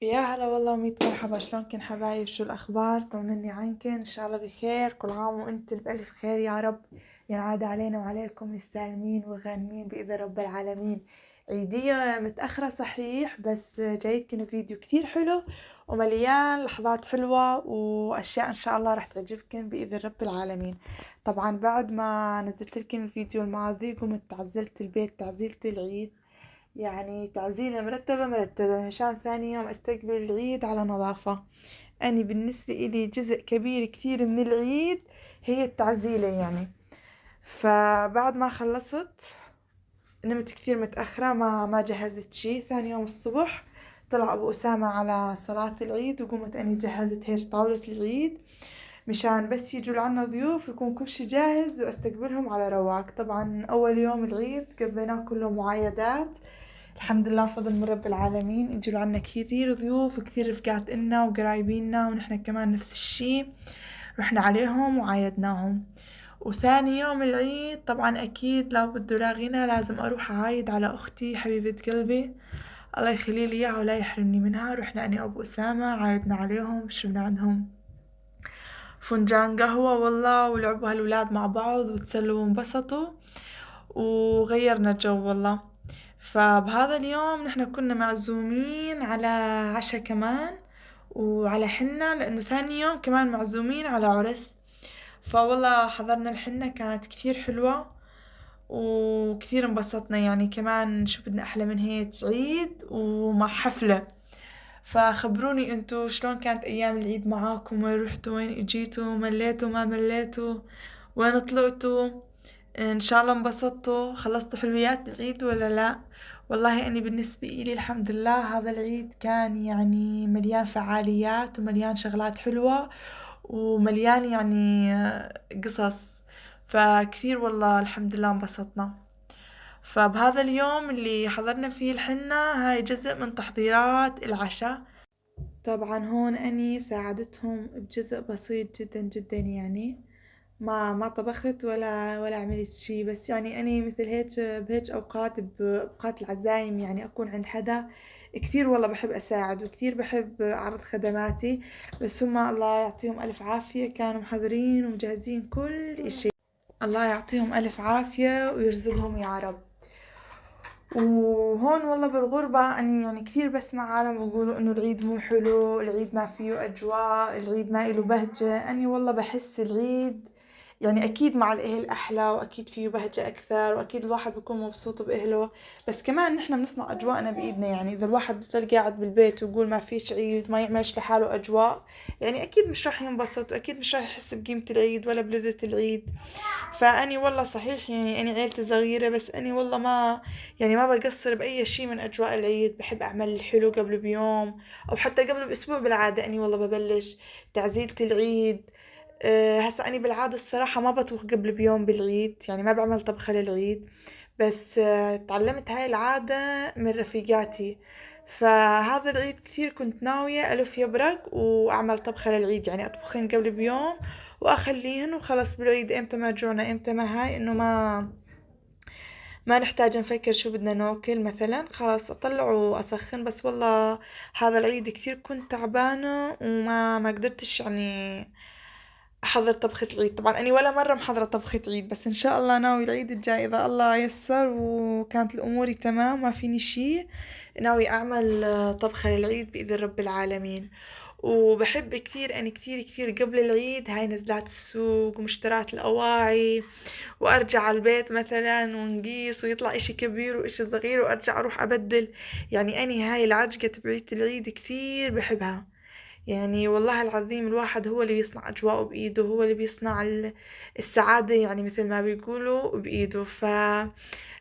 يا هلا والله وميت مرحبا، شلونكن حبايب؟ شو الأخبار؟ طمني عنكن، إن شاء الله بخير. كل عام وأنتم بألف خير يا رب. ينعاد علينا وعليكم السالمين والغانمين بإذن رب العالمين. عيدية متأخرة صحيح، بس جايتكن فيديو كثير حلو ومليان لحظات حلوة وأشياء إن شاء الله رح تعجبكن بإذن رب العالمين. طبعا بعد ما نزلت لكم الفيديو الماضي قمت تعزلت البيت تعزيلة العيد، يعني تعزيلة مرتبة مشان ثاني يوم استقبل العيد على نظافة. أني بالنسبة إلي جزء كبير كثير من العيد هي التعزيلة يعني. فبعد ما خلصت نمت كثير متأخرة، ما جهزت شي. ثاني يوم الصبح طلع أبو أسامة على صلاة العيد، وقمت أني جهزت هيش طاولة العيد مشان بس يجوا لعنا ضيوف يكون كل شي جاهز واستقبلهم على رواق. طبعا أول يوم العيد قضيناه كله معايدات، الحمد لله فضل من رب العالمين. اجوا عنا كثير ضيوف وكثير رفقات إلنا وقرايبينا، ونحن كمان نفس الشي رحنا عليهم وعايدناهم. وثاني يوم العيد طبعا أكيد لا بده لا غنى لازم أروح أعايد على أختي حبيبة قلبي، الله يخلي لي إياها ولا يحرمني منها. رحنا أنا وأبو أسامة عايدنا عليهم، شربنا عندهم فنجان قهوة والله، ولعبوا هالولاد مع بعض وتسلوا وانبسطوا وغيرنا الجو والله. فبهذا اليوم نحن كنا معزومين على عشاء كمان وعلى حنة، لأنه ثاني يوم كمان معزومين على عرس. فوالله حضرنا الحنة كانت كثير حلوة وكثير انبسطنا، يعني كمان شو بدنا أحلى من هيك عيد ومع حفلة. فخبروني انتو شلون كانت أيام العيد معاكم؟ وين رحتوا؟ وين اجيتوا؟ مليتوا ما مليتوا؟ وين طلعتوا؟ ان شاء الله انبسطتوا خلصتوا حلويات العيد ولا لا؟ والله اني بالنسبة لي الحمد لله هذا العيد كان يعني مليان فعاليات ومليان شغلات حلوة ومليان يعني قصص، فكثير والله الحمد لله انبسطنا. فبهذا اليوم اللي حضرنا فيه الحنة هاي جزء من تحضيرات العشاء. طبعا هون أني ساعدتهم بجزء بسيط جدا جدا، يعني ما طبخت ولا عملت شي، بس يعني أني مثل هيك بهيك أوقات بأوقات العزايم يعني أكون عند حدا كثير والله بحب أساعد وكثير بحب أعرض خدماتي. بس هما الله يعطيهم ألف عافية كانوا محضرين ومجهزين كل إشي، الله يعطيهم ألف عافية ويرزقهم يا رب. وهون والله بالغربة أني يعني كثير بسمع عالم يقولوا إنه العيد مو حلو، العيد ما فيه أجواء، العيد ما إله بهجة. أني والله بحس العيد يعني أكيد مع الأهل أحلى، وأكيد فيه بهجة أكثر، وأكيد الواحد بيكون مبسوط بأهله. بس كمان نحنا بنصنع أجواءنا بإيدنا، يعني إذا الواحد بضل قاعد بالبيت ويقول ما فيش عيد ما يعملش لحاله أجواء، يعني أكيد مش راح ينبسط وأكيد مش راح يحس بقيمة العيد ولا بلذة العيد. فأني والله صحيح يعني أني عيلتي صغيرة، بس أني والله ما يعني ما بقصر بأي شي من أجواء العيد. بحب أعمل الحلو قبل بيوم أو حتى قبل بأسبوع بالعادة. أني والله ببلش تعزيلة العيد. هسا أني بالعادة الصراحة ما بطبخ قبل بيوم بالعيد، يعني ما بعمل طبخة للعيد، بس تعلمت هاي العادة من رفيقاتي. فهذا العيد كثير كنت ناوية ألف يبرق وأعمل طبخة للعيد، يعني أطبخين قبل بيوم وأخليهن وخلص بالعيد إمتى ما جوعنا إمتى ما هاي إنه ما نحتاج نفكر شو بدنا ناكل مثلا، خلاص اطلع واسخن. بس والله هذا العيد كثير كنت تعبانة وما قدرتش يعني احضر طبخة العيد. طبعا اني ولا مرة محضرة طبخة عيد، بس ان شاء الله ناوي العيد الجاي اذا الله يسر وكانت الامور تمام ما فيني شي، ناوي اعمل طبخة للعيد باذن رب العالمين. وبحب كثير اني كثير قبل العيد هاي نزلات السوق ومشترات الاواعي، وارجع على البيت مثلا ونقيس ويطلع اشي كبير واشي صغير وارجع اروح ابدل. يعني اني هاي العجقة تبعيت العيد كثير بحبها. يعني والله العظيم الواحد هو اللي بيصنع أجواءه بإيده، هو اللي بيصنع السعادة يعني مثل ما بيقولوا بإيده.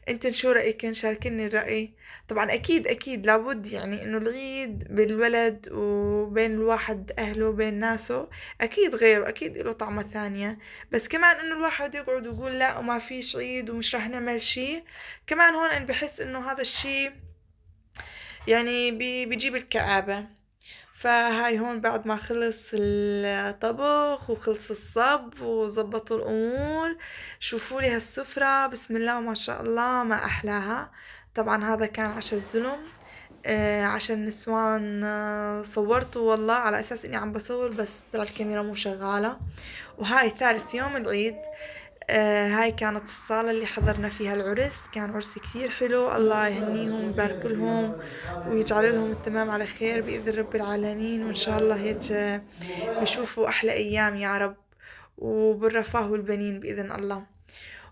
انت شو رأيك؟ شاركني الرأي. طبعا أكيد لابد يعني إنه العيد بالولد وبين الواحد أهله بين ناسه أكيد غير وأكيد له طعمة ثانية. بس كمان إنه الواحد يقعد ويقول لا وما فيش عيد ومش راح نعمل شي، كمان هون أنا بحس إنه هذا الشي يعني بيجيب الكآبة. فهاي هون بعد ما خلص الطبخ وخلص الصب وزبطوا الأمور، شوفوا لي هالسفرة بسم الله ما شاء الله ما أحلاها. طبعا هذا كان عشاء الزلم. عشان النسوان. صورته والله على أساس إني عم بصور، بس طلع الكاميرا مو شغالة. وهاي ثالث يوم العيد. هاي كانت الصالة اللي حضرنا فيها العرس، كان عرس كثير حلو، الله يهنيهم ويبارك لهم ويجعل لهم التمام على خير بإذن رب العالمين، وإن شاء الله هيك بيشوفوا أحلى أيام يا رب، وبالرفاه والبنين بإذن الله.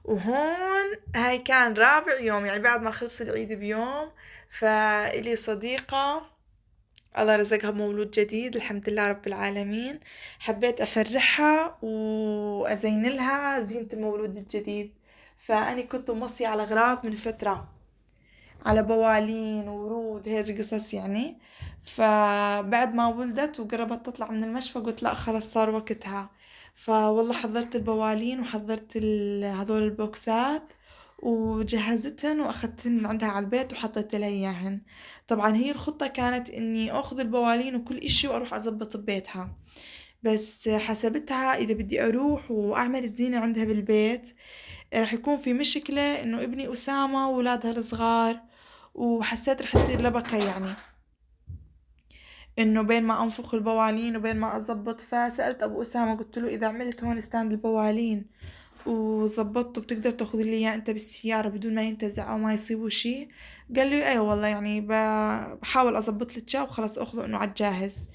وهون هاي كان رابع يوم، يعني بعد ما خلص العيد بيوم، فإلي صديقة الله رزقها بمولود جديد، الحمد لله رب العالمين. حبيت أفرحها وأزين لها زينة المولود الجديد. فأني كنت موصية على أغراض من فترة، على بوالين وورود هيك قصص يعني. فبعد ما ولدت وقربت تطلع من المشفى قلت لا خلص صار وقتها. فوالله حضرت البوالين وحضرت هذول البوكسات وجهزتهن واخدتهن من عندها على البيت وحطيت لها اياهن. طبعا هي الخطة كانت اني اخذ البوالين وكل اشي واروح اضبط ببيتها، بس حسبتها اذا بدي اروح واعمل الزينة عندها بالبيت رح يكون في مشكلة انه ابني اسامة واولادها الصغار، وحسيت رح يصير لبكة يعني انه بين ما انفخ البوالين وبين ما اضبط. فسألت ابو اسامة قلت له اذا عملت هون ستاند البوالين وظبطته بتقدر تاخذ لي اياه انت بالسيارة بدون ما ينتزع او ما يصيبه شي؟ قال لي ايوه والله يعني بحاول اظبط لك وخلص اخذه انه عالجاهز،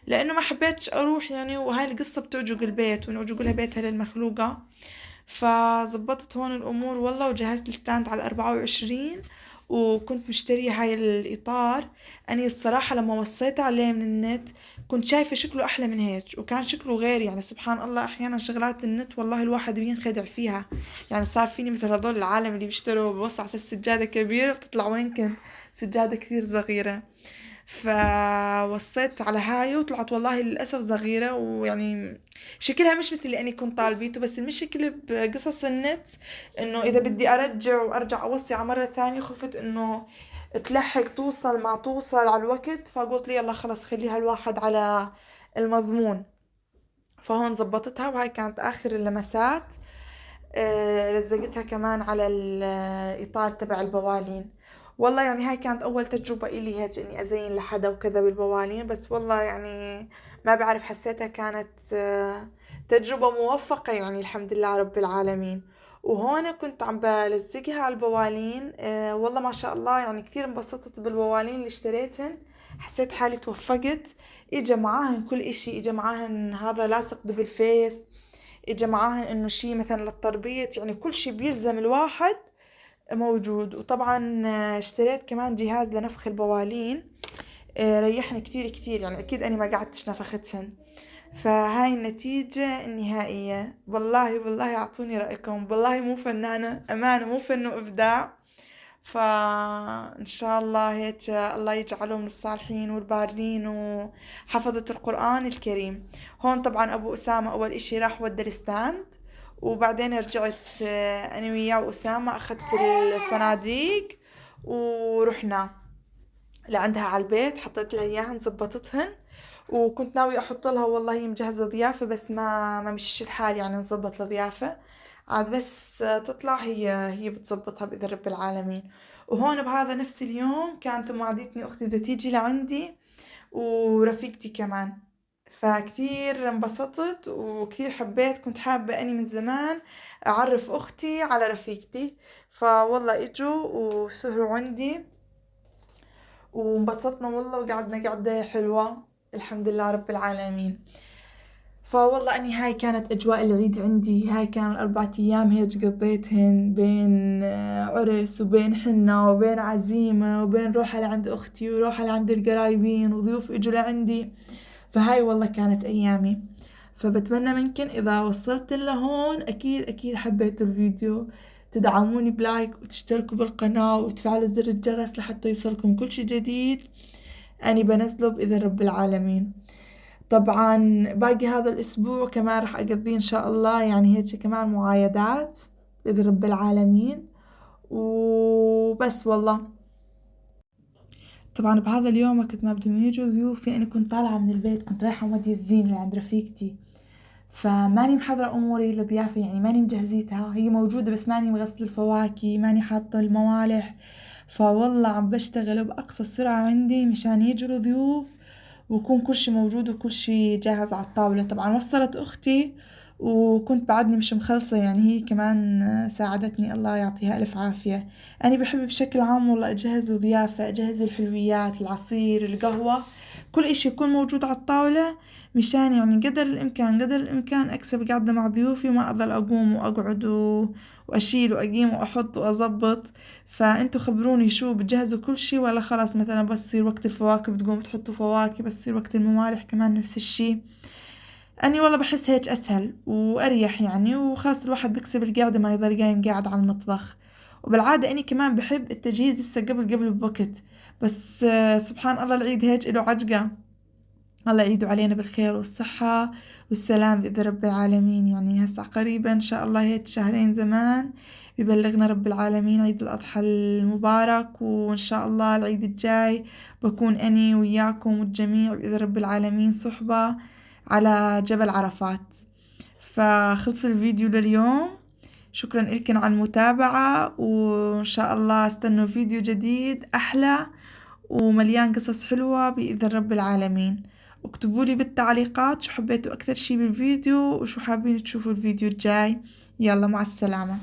لانه ما حبيتش اروح يعني، وهاي القصة بتعجق البيت ونعجق لها بيتها للمخلوقة. فظبطت هون الامور والله وجهزت الستاند على 24، وكنت مشترية هاي الإطار. أني الصراحة لما وصيت عليه من النت كنت شايفة شكله أحلى من هيك، وكان شكله غير يعني. سبحان الله أحيانا شغلات النت والله الواحد بينخدع فيها. يعني صار فيني مثل هذول العالم اللي بيشتروا بوصوا على السجادة كبيرة بتطلع وين كنت سجادة كثير صغيرة. فوصيت على هاي وطلعت والله للأسف صغيرة، ويعني شكلها مش مثل اللي أنا كنت طالبيته. بس المشكلة بقصص النت إنه إذا بدي أرجع وأرجع أوصي على مرة ثانية خفت إنه تلحق توصل ما توصل على الوقت، فقلت لي يلا خلص خليها الواحد على المضمون. فهون زبطتها وهاي كانت آخر اللمسات. لزقتها كمان على الإطار تبع البوالين. والله يعني هاي كانت أول تجربة إلي هيك إني أزين لحدا وكذا بالبوالين، بس والله يعني ما بعرف حسيتها كانت تجربة موفقة يعني الحمد لله رب العالمين. وهون كنت عم بلزقها على البوالين. والله ما شاء الله يعني كثير انبسطت بالبوالين اللي اشتريتهن، حسيت حالي توفقت. اجا معاهن كل اشي، اجا معاهن هذا لاصق دبل فيس، اجا معاهن انه شي مثلا للتربيط، يعني كل شي بيلزم الواحد موجود. وطبعا اشتريت كمان جهاز لنفخ البوالين. ريحني كثير كثير يعني، اكيد اني ما قعدتش نفختهن. فهاي النتيجة النهائية. والله والله اعطوني رأيكم، والله مو فنانة امانة، مو فن وابداع. فان شاء الله هيك الله يجعله من الصالحين والبارين وحفظة القرآن الكريم. هون طبعا ابو اسامة اول اشي راح ودى الستاند، وبعدين رجعت انا وياه واسامة اخذت الصناديق ورحنا لعندها على البيت، حطيت لها اياها زبطتهن. وكنت ناوية احط لها والله هي مجهزة ضيافة، بس ما مشيش الحال يعني نظبط لضيافة عاد، بس تطلع هي بتزبطها بإذن رب العالمين. وهون بهذا نفس اليوم كانت موعدتني اختي بدها تيجي لعندي ورفيقتي كمان. فكثير انبسطت وكثير حبيت، كنت حابة اني من زمان اعرف اختي على رفيقتي. فوالله اجوا وسهروا عندي وانبسطنا والله وقعدنا قعدة حلوة الحمد لله رب العالمين. فوالله اني هاي كانت اجواء العيد عندي، هاي كان الاربعة ايام هيك قضيتهن بين عرس وبين حنة وبين عزيمة وبين روحة لعند اختي وروحة لعند القرايبين وضيوف اجوا لعندي. فهاي والله كانت ايامي. فبتمنى منكن اذا وصلت لهون اكيد اكيد حبيتوا الفيديو تدعموني بلايك وتشتركوا بالقناة وتفعلوا زر الجرس لحتى يوصلكم كل شي جديد اني بنزله باذن رب العالمين. طبعا باقي هذا الأسبوع كمان راح أقضيه إن شاء الله يعني هيك كمان معايدات بإذن رب العالمين وبس والله. طبعا بهذا اليوم وقت ما بدهم يجوا ضيوفي أنا كنت طالعة من البيت، كنت رايحة مودي الزينة لعند رفيقتي، فماني محضرة أموري للضيافة يعني ماني مجهزيتها، هي موجودة بس ماني مغسلة الفواكه، ماني حاطة الموالح. فوالله عم بشتغل بأقصى سرعة عندي مشان يجوا ضيوف ويكون كل شي موجود وكل شي جاهز على الطاولة. طبعا وصلت أختي وكنت بعدني مش مخلصة، يعني هي كمان ساعدتني، الله يعطيها ألف عافية. أنا بحب بشكل عام والله أجهز الضيافة، أجهز الحلويات، العصير، القهوة، كل إشي يكون موجود على الطاولة مشان يعني قدر الإمكان أكسب قعدة مع ضيوفي وما أضل أقوم وأقعد وأشيل وأقيم وأحط وأظبط. فأنتوا خبروني شو بتجهزوا كل شي ولا خلاص مثلا بس يصير وقت الفواكه بتقوموا تحطوا فواكه، بس يصير وقت الموالح كمان نفس الشي؟ أني والله بحس هيك أسهل وأريح يعني، وخلاص الواحد بيكسب القعدة ما يضل قايم قاعد على المطبخ. وبالعادة أني كمان بحب التجهيز لسه قبل بوقت، بس سبحان الله العيد هيك إله عجقة. الله يعيدوا علينا بالخير والصحة والسلام بإذن رب العالمين. يعني هسا قريبا إن شاء الله هيك شهرين زمان ببلغنا رب العالمين عيد الأضحى المبارك، وإن شاء الله العيد الجاي بكون أني وياكم والجميع بإذن رب العالمين صحبة على جبل عرفات. فخلص الفيديو لليوم، شكرا لكم على المتابعة، وإن شاء الله استنوا فيديو جديد أحلى ومليان قصص حلوة بإذن رب العالمين. اكتبوا لي بالتعليقات شو حبيتوا أكثر شي بالفيديو وشو حابين تشوفوا الفيديو الجاي. يلا مع السلامة.